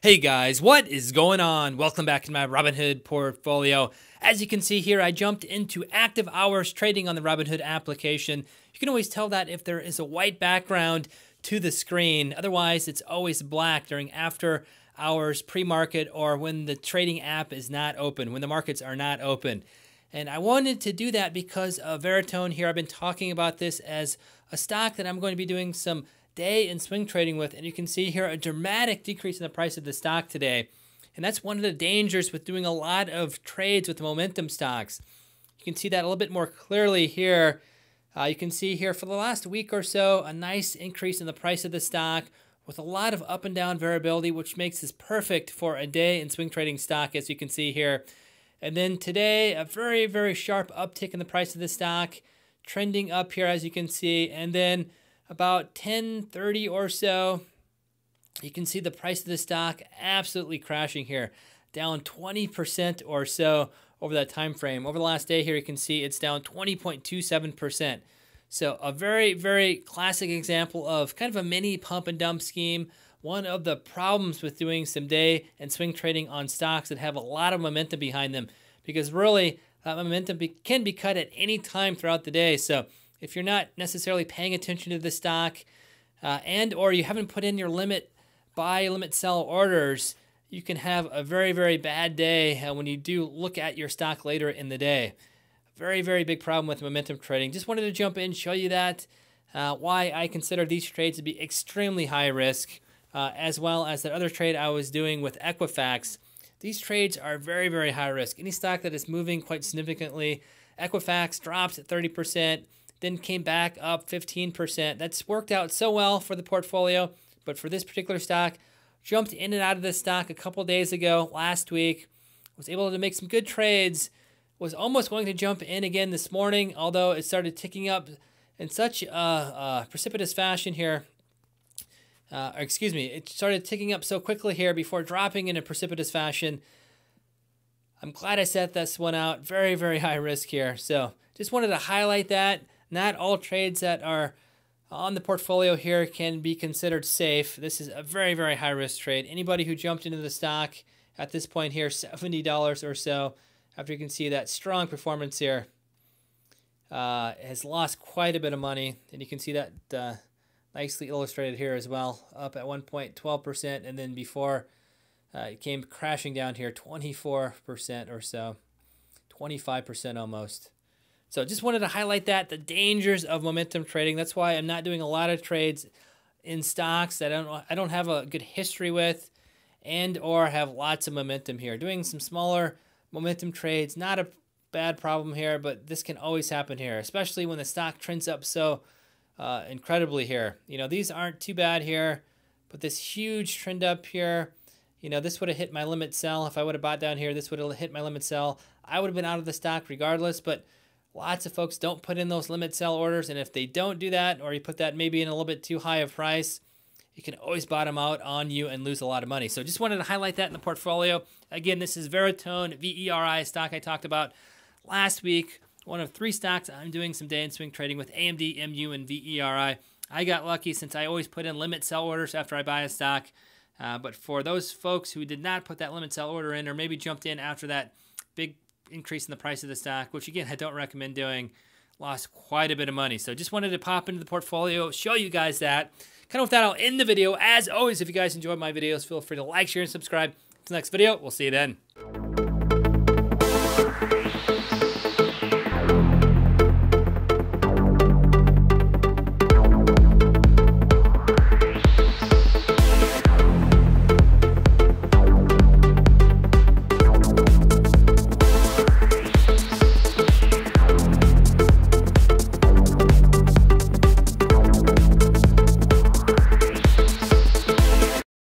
Hey guys, what is going on? Welcome back to my Robinhood portfolio. As you can see here, I jumped into active hours trading on the Robinhood application. You can always tell that if there is a white background to the screen. Otherwise, it's always black during after hours, pre-market, or when the trading app is not open, when the markets are not open. And I wanted to do that because of Veritone here. I've been talking about this as a stock that I'm going to be doing some day and swing trading with, and you can see here a dramatic decrease in the price of the stock today. And that's one of the dangers with doing a lot of trades with momentum stocks. You can see that a little bit more clearly here. You can see here for the last week or so a nice increase in the price of the stock with a lot of up and down variability, which makes this perfect for a day and swing trading stock, as you can see here. And then today, a very, very sharp uptick in the price of the stock, trending up here, as you can see. And then about 10:30 or so, you can see the price of the stock absolutely crashing here, down 20% or so over that time frame. Over the last day here, you can see it's down 20.27%. So a very, very classic example of kind of a mini pump and dump scheme. One of the problems with doing some day and swing trading on stocks that have a lot of momentum behind them, because really that momentum can be cut at any time throughout the day. So if you're not necessarily paying attention to the stock and or you haven't put in your limit buy, limit sell orders, you can have a very, very bad day when you do look at your stock later in the day. Very, very big problem with momentum trading. Just wanted to jump in, show you that, why I consider these trades to be extremely high risk, as well as that other trade I was doing with Equifax. These trades are very, very high risk. Any stock that is moving quite significantly, Equifax dropped 30%, then came back up 15%. That's worked out so well for the portfolio, but for this particular stock, jumped in and out of this stock a couple days ago, last week, was able to make some good trades, was almost going to jump in again this morning, although it started ticking up in such a precipitous fashion here. It started ticking up so quickly here before dropping in a precipitous fashion. I'm glad I set this one out. Very, very high risk here. So just wanted to highlight that. Not all trades that are on the portfolio here can be considered safe. This is a very, very high-risk trade. Anybody who jumped into the stock at this point here, $70 or so, after you can see that strong performance here, has lost quite a bit of money. And you can see that nicely illustrated here as well, up at 1.12%, and then before it came crashing down here, 24% or so, 25% almost. So just wanted to highlight that, the dangers of momentum trading. That's why I'm not doing a lot of trades in stocks that I don't have a good history with and or have lots of momentum here. Doing some smaller momentum trades, not a bad problem here, but this can always happen here, especially when the stock trends up so incredibly here. You know, these aren't too bad here, but this huge trend up here, you know, this would have hit my limit sell. If I would have bought down here, this would have hit my limit sell. I would have been out of the stock regardless, but lots of folks don't put in those limit sell orders, and if they don't do that, or you put that maybe in a little bit too high of price, you can always bottom out on you and lose a lot of money. So just wanted to highlight that in the portfolio. Again, this is Veritone, VERI, stock I talked about last week. One of 3 stocks I'm doing some day and swing trading with: AMD, MU, and VERI. I got lucky since I always put in limit sell orders after I buy a stock. But for those folks who did not put that limit sell order in, or maybe jumped in after that big increase in the price of the stock, which again I don't recommend doing, lost quite a bit of money. So just wanted to pop into the portfolio, show you guys that. Kind of with that, I'll end the video. As always, if you guys enjoyed my videos, feel free to like, share, and subscribe. Until the next video, we'll see you then.